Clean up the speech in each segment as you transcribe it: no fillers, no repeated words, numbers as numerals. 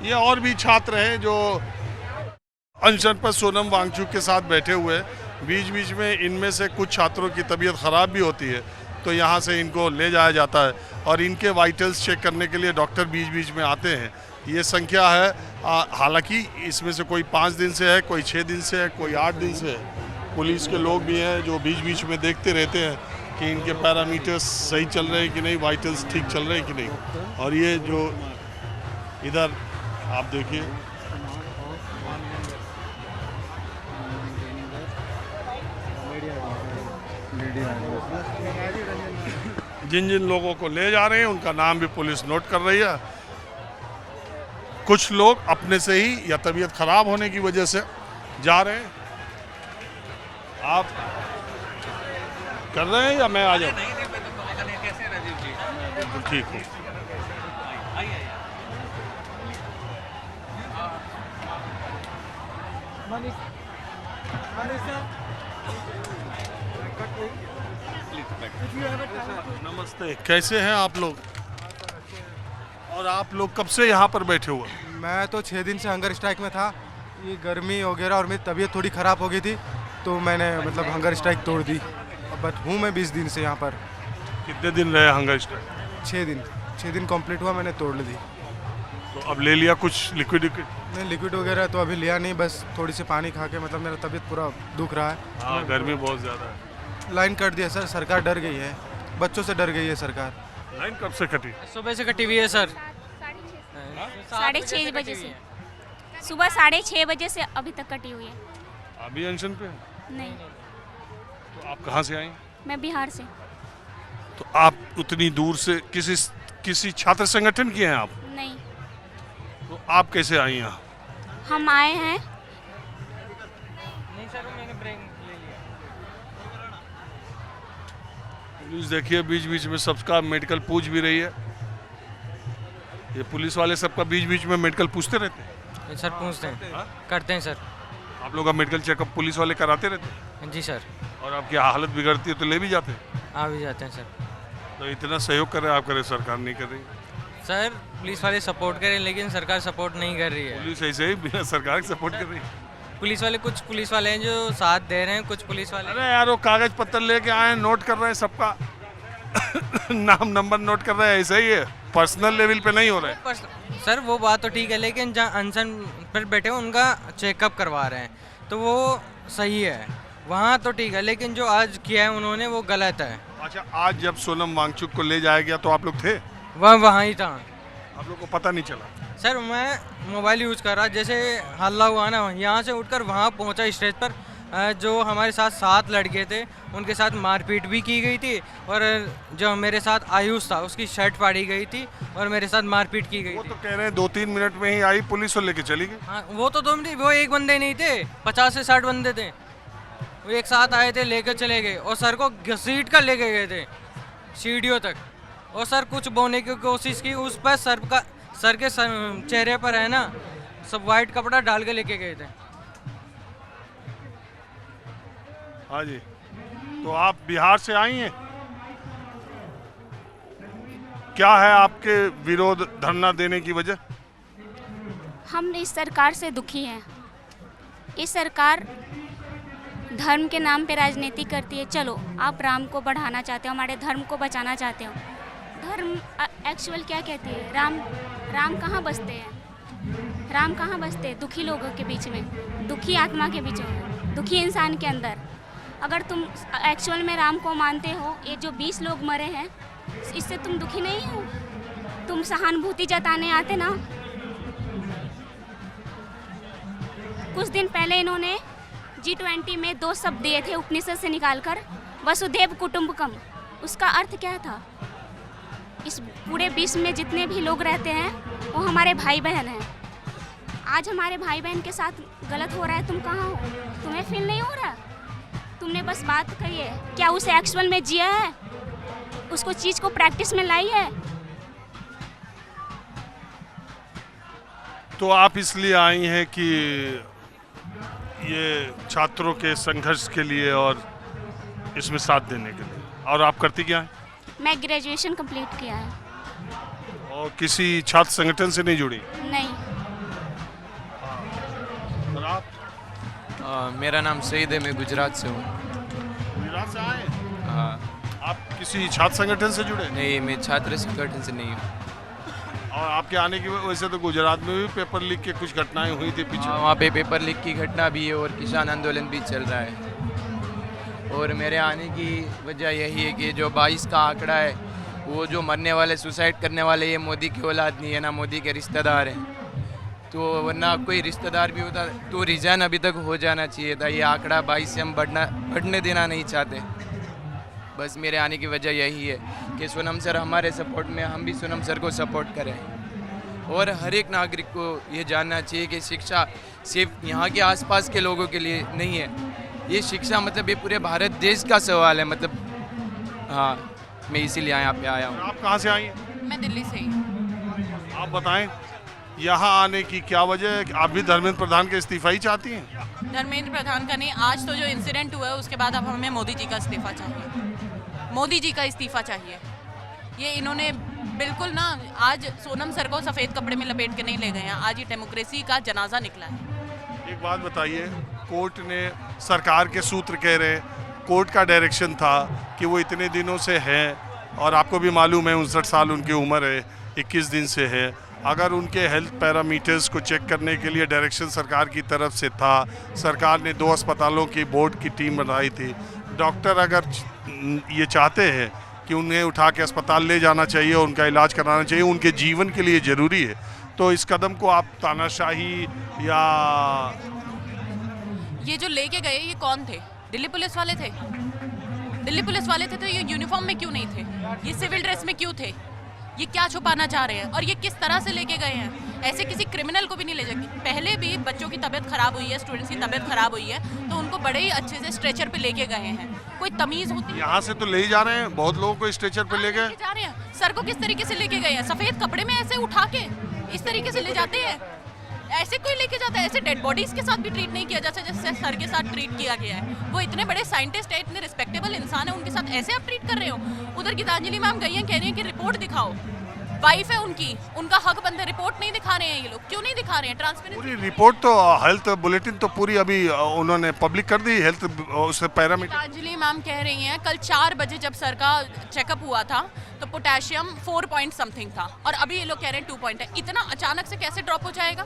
ये और भी छात्र हैं जो अनशन पर सोनम वांगचुक के साथ बैठे हुए हैं। बीच बीच में इनमें से कुछ छात्रों की तबीयत ख़राब भी होती है, तो यहाँ से इनको ले जाया जाता है और इनके वाइटल्स चेक करने के लिए डॉक्टर बीच बीच में आते हैं। ये संख्या है, हालांकि इसमें से कोई 5 दिन से है, कोई 6 दिन से है, कोई 8 दिन से है। पुलिस के लोग भी हैं जो बीच बीच में देखते रहते हैं कि इनके पैरामीटर्स सही चल रहे हैं कि नहीं, वाइटल्स ठीक चल रहे हैं कि नहीं। और ये जो इधर आप देखिए, जिन जिन लोगों को ले जा रहे हैं उनका नाम भी पुलिस नोट कर रही है। कुछ लोग अपने से ही या तबीयत खराब होने की वजह से जा रहे हैं। आप कर रहे हैं या मैं आ जाऊँ? बिल्कुल ठीक हूँ। नमस्ते, कैसे हैं आप लोग? और आप लोग कब से यहाँ पर बैठे हुए? मैं तो 6 दिन से हंगर स्ट्राइक में था। ये गर्मी वगैरह और मेरी तबीयत थोड़ी ख़राब हो गई थी, तो मैंने मतलब हंगर स्ट्राइक तोड़ दी। बट हूँ मैं 20 दिन से यहाँ पर। कितने दिन रहे हंगर स्ट्राइक? 6 दिन कंप्लीट हुआ, मैंने तोड़ दी। तो अब ले लिया कुछ लिक्विड? नहीं, लिक्विड वगैरह तो अभी लिया नहीं, बस थोड़ी सी पानी खा के मतलब मेरा तबीयत पूरा दुख रहा है। हाँ, गर्मी बहुत ज़्यादा है। लाइन कट दिया सर, सरकार डर गई है, बच्चों से डर गई है सरकार। लाइन कब से कटी? सुबह से कटी हुई है सर, 6:30 बजे से, सुबह 6:30 बजे से अभी तक कटी हुई है। अभी अनशन पे? नहीं, तो आप कहाँ से आई? मैं बिहार से। तो आप उतनी दूर से किसी छात्र संगठन की हैं आप? नहीं, तो आप कैसे आई यहाँ? हम आए हैं। नहीं सर, मैंने ब्रेक ले लिया। पुलिस देखिए बीच बीच में सबका मेडिकल पूछ भी रही है। ये पुलिस वाले सबका बीच बीच में मेडिकल पूछते रहते हैं? सर पूछते हैं, करते हैं सर। आप लोग का मेडिकल चेकअप पुलिस वाले कराते रहते हैं? जी सर। और आपकी हालत बिगड़ती है तो ले भी जाते हैं? आ भी जाते हैं सर। तो इतना सहयोग कर रहे हैं आप, करे सरकार नहीं कर रही? सर पुलिस वाले सपोर्ट कर रहे हैं, लेकिन सरकार सपोर्ट नहीं कर रही है। पुलिस ऐसे ही बिना सरकार के सपोर्ट कर रही है? कुछ पुलिस वाले हैं जो साथ दे रहे हैं, कुछ पुलिस वाले। अरे यार, वो कागज पत्तर लेके आए हैं, नोट कर रहे हैं सबका नाम नंबर नोट कर रहे हैं, ऐसा ही है, पर्सनल लेवल पे नहीं हो रहा है। सर वो बात तो ठीक है, लेकिन जहाँ अनशन पर बैठे हैं उनका चेकअप करवा रहे हैं, तो वो सही है, वहाँ तो ठीक है, लेकिन जो आज किया है उन्होंने वो गलत है। अच्छा, आज जब सोनम वांगचुक को ले जाया गया तो आप लोग थे? वह वहाँ ही था। आप लोग को पता नहीं चला? सर मैं मोबाइल यूज़ कर रहा, जैसे हल्ला हुआ ना, यहाँ से उठकर वहाँ पहुँचा स्टेज पर। जो हमारे साथ 7 लड़के थे उनके साथ मारपीट भी की गई थी, और जो मेरे साथ आयुष था उसकी शर्ट फाड़ी गई थी और मेरे साथ मारपीट की गई वो थी। तो कह रहे हैं 2-3 मिनट में ही आई पुलिस और लेके चली गई। हाँ, वो तो तुम वो एक बंदे नहीं थे, 50 से 60 बंदे थे, वो एक साथ आए थे, लेकर चले गए और सर को घसीट कर लेके गए थे सीढ़ियों तक। और सर कुछ बोलने की कोशिश की, उस पर सर के चेहरे पर है ना सब वाइट कपड़ा डाल के लेके गए थे। हाँ जी, तो आप बिहार से आई हैं? क्या है आपके विरोध धरना देने की वजह? हम इस सरकार से दुखी हैं। इस सरकार धर्म के नाम पे राजनीति करती है। चलो, आप राम को बढ़ाना चाहते हो, हमारे धर्म को बचाना चाहते हो। धर्म एक्चुअल क्या कहती है? राम कहाँ बसते हैं? राम कहाँ बसते हैं? दुखी लोगों के बीच में, दुखी आत्मा के बीच में, दुखी इंसान के अंदर। अगर तुम एक्चुअल में राम को मानते हो, ये जो 20 लोग मरे हैं, इससे तुम दुखी नहीं हो? तुम सहानुभूति जताने आते ना। कुछ दिन पहले इन्होंने G20 में 2 शब्द दिए थे उपनिषद से निकालकर, वसुधैव कुटुंबकम। उसका अर्थ क्या था? इस पूरे विश्व में जितने भी लोग रहते हैं वो हमारे भाई बहन हैं। आज हमारे भाई बहन के साथ गलत हो रहा है, तुम कहाँ हो? तुम्हें फील नहीं हो रहा? तुमने बस बात कही है, क्या उसे एक्चुअल में जिया है? उसको चीज़ को प्रैक्टिस में लाई है? तो आप इसलिए आई हैं कि ये छात्रों के संघर्ष के लिए और इसमें साथ देने के लिए। और आप करती क्या हैं? मैं ग्रेजुएशन कंप्लीट किया है। और किसी छात्र संगठन से नहीं जुड़ी? नहीं। मेरा नाम सईद है, मैं गुजरात से हूँ। गुजरात से आए हैं? हाँ। आप किसी छात्र संगठन से जुड़े? नहीं, मैं छात्र संगठन से नहीं हूँ। और आपके आने की वजह से तो गुजरात में भी पेपर लीक के कुछ घटनाएं हुई थी पीछे। वहाँ पे पेपर लीक की घटना भी है और किसान आंदोलन भी चल रहा है। और मेरे आने की वजह यही है कि जो 22 का आंकड़ा है, वो जो मरने वाले, सुसाइड करने वाले, ये मोदी की औलाद नहीं है ना, मोदी के रिश्तेदार हैं। तो वरना कोई रिश्तेदार भी होता तो रिजाइन अभी तक हो जाना चाहिए था। ये आंकड़ा 22 से हम बढ़ने देना नहीं चाहते। बस मेरे आने की वजह यही है कि सोनम सर हमारे सपोर्ट में, हम भी सोनम सर को सपोर्ट करें। और हर एक नागरिक को ये जानना चाहिए कि शिक्षा सिर्फ यहाँ के आसपास के लोगों के लिए नहीं है। ये शिक्षा मतलब ये पूरे भारत देश का सवाल है। मतलब हाँ, मैं इसीलिए यहाँ पे आया हूँ। आप कहाँ से आई हैं? मैं दिल्ली से ही। आप बताएं, यहाँ आने की क्या वजह है? आप भी धर्मेंद्र प्रधान के इस्तीफा ही चाहती हैं? धर्मेंद्र प्रधान का नहीं, आज तो जो इंसिडेंट हुआ है उसके बाद अब हमें मोदी जी का इस्तीफा चाहिए। मोदी जी का इस्तीफा चाहिए। ये इन्होंने बिल्कुल ना, आज सोनम सर को सफ़ेद कपड़े में लपेट के नहीं ले गए हैं। आज ये डेमोक्रेसी का जनाजा निकला है। एक बात बताइए, कोर्ट ने, सरकार के सूत्र कह रहे हैं, कोर्ट का डायरेक्शन था कि वो इतने दिनों से हैं और आपको भी मालूम है 59 साल उनकी उम्र है, 21 दिन से है। अगर उनके हेल्थ पैरामीटर्स को चेक करने के लिए डायरेक्शन सरकार की तरफ से था, सरकार ने 2 अस्पतालों की बोर्ड की टीम बनाई थी। डॉक्टर अगर ये चाहते हैं कि उन्हें उठा के अस्पताल ले जाना चाहिए, उनका इलाज कराना चाहिए, उनके जीवन के लिए ज़रूरी है, तो इस कदम को आप तानाशाही या ये जो लेके गए ये कौन थे? दिल्ली पुलिस वाले थे। दिल्ली पुलिस वाले थे तो ये यूनिफॉर्म में क्यों नहीं थे? ये सिविल ड्रेस में क्यों थे? ये क्या छुपाना चाह रहे हैं? और ये किस तरह से लेके गए हैं? ऐसे किसी क्रिमिनल को भी नहीं ले जाएंगे। पहले भी बच्चों की तबीयत खराब हुई है, स्टूडेंट्स की तबीयत खराब हुई है, तो उनको बड़े ही अच्छे से स्ट्रेचर पे लेके गए हैं। कोई तमीज होती है? यहाँ से तो ले ही जा रहे हैं, बहुत लोगों को स्ट्रेचर पे ले गए। लेके जा रहे हैं। सर को किस तरीके से लेके गए हैं? सफेद कपड़े में ऐसे उठा के इस तरीके से ले जाते हैं? ऐसे कोई लेके जाता है? ऐसे डेड बॉडीज के साथ भी ट्रीट नहीं किया जैसे जैसे सर के साथ ट्रीट किया गया है। वो इतने बड़े साइंटिस्ट है, इतने रिस्पेक्टेबल इंसान है, उनके साथ ऐसे आप ट्रीट कर रहे हो? उधर गीतांजलि मैम गई हैं, कह रही हैं कि रिपोर्ट दिखाओ। वाइफ है उनकी, उनका हक बंद है, रिपोर्ट नहीं दिखा रहे हैं ये लोग। क्यों नहीं दिखा रहे हैं? ट्रांसपेरेंसी। पूरी रिपोर्ट तो, हेल्थ बुलेटिन तो पूरी अभी उन्होंने पब्लिक कर दी, हेल्थ उससे पैरामीटर। गीतांजलि मैम कह रही हैं कल 4 बजे जब सर का चेकअप हुआ था तो पोटेशियम 4 पॉइंट समथिंग था और अभी ये लोग कह रहे हैं 2 पॉइंट है। इतना अचानक से कैसे ड्रॉप हो जाएगा?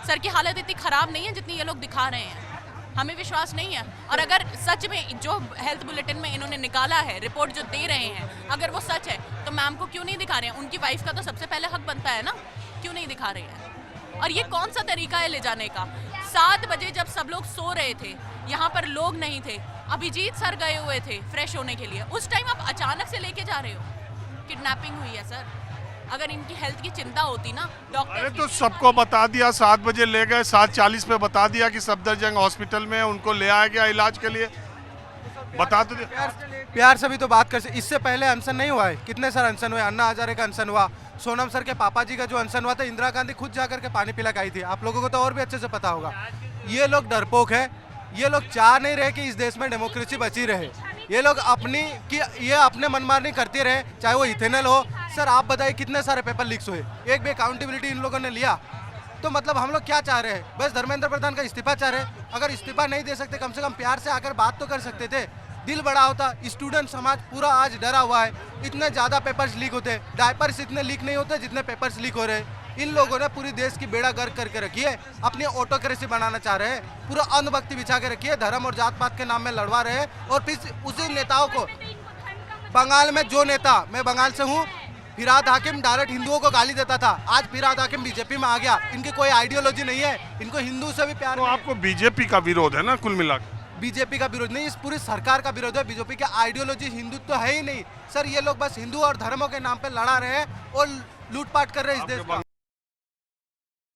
सर की हालत इतनी ख़राब नहीं है जितनी ये लोग दिखा रहे हैं। हमें विश्वास नहीं है। और अगर सच में जो हेल्थ बुलेटिन में इन्होंने निकाला है, रिपोर्ट जो दे रहे हैं, अगर वो सच है तो मैम को क्यों नहीं दिखा रहे हैं? उनकी वाइफ का तो सबसे पहले हक बनता है ना, क्यों नहीं दिखा रहे हैं? और ये कौन सा तरीका है ले जाने का? 7 बजे जब सब लोग सो रहे थे, यहाँ पर लोग नहीं थे, अभिजीत सर गए हुए थे फ्रेश होने के लिए, उस टाइम आप अचानक से लेके जा रहे हो। किडनैपिंग हुई है सर। अगर इनकी हेल्थ की चिंता होती ना, डॉक्टर। अरे तो सबको बता दिया, 7 बजे ले गए, 7:40 पे बता दिया कि सफदरजंग हॉस्पिटल में उनको ले आया गया इलाज के लिए। बता तो दिया। प्यार से भी तो बात कर सकते। इससे पहले अनशन नहीं हुआ है? कितने सारे अनशन हुए। अन्ना हजारे का अनशन हुआ, सोनम सर के पापा जी का जो अनशन हुआ था, इंदिरा गांधी खुद जा करके पानी पिला के आई थी। आप लोगों को तो और भी अच्छे से पता होगा। ये लोग डरपोक है। ये लोग चाह नहीं रहे कि इस देश में डेमोक्रेसी बची रहे। ये लोग ये अपने मनमानी करते रहे, चाहे वो इथेनॉल हो। सर आप बताइए कितने सारे पेपर लीक्स हुए, एक भी अकाउंटेबिलिटी इन लोगों ने लिया? तो मतलब हम लोग क्या चाह रहे हैं? बस धर्मेंद्र प्रधान का इस्तीफा चाह रहे हैं। अगर इस्तीफा नहीं दे सकते, कम से कम प्यार से आकर बात तो कर सकते थे। दिल बड़ा होता। स्टूडेंट समाज पूरा आज डरा हुआ है। इतने ज़्यादा पेपर्स लीक होते हैं, डायपर्स इतने लीक नहीं होते जितने पेपर्स लीक हो रहे हैं। इन लोगों ने पूरी देश की बेड़ा गर्क करके रखी है। अपनी ऑटोक्रेसी बनाना चाह रहे हैं, पूरा अंधभक्ति बिछा के रखी है, धर्म और जात पात के नाम में लड़वा रहे हैं। और फिर उसी नेताओं को, बंगाल में जो नेता, मैं बंगाल से हूँ, फिरहाद हाकिम डायरेक्ट हिंदुओं को गाली देता था, आज फिरहाद हाकिम बीजेपी में आ गया। इनकी कोई आइडियोलॉजी नहीं है, इनको हिंदू से भी प्यार तो है। आपको बीजेपी का विरोध है ना कुल मिलाकर? बीजेपी का विरोध नहीं, इस पूरी सरकार का विरोध है। बीजेपी की आइडियोलॉजी हिंदुत्व है ही नहीं सर। ये लोग बस हिंदू और धर्मों के नाम पे लड़ा रहे हैं और लूटपाट कर रहे हैं इस देश का।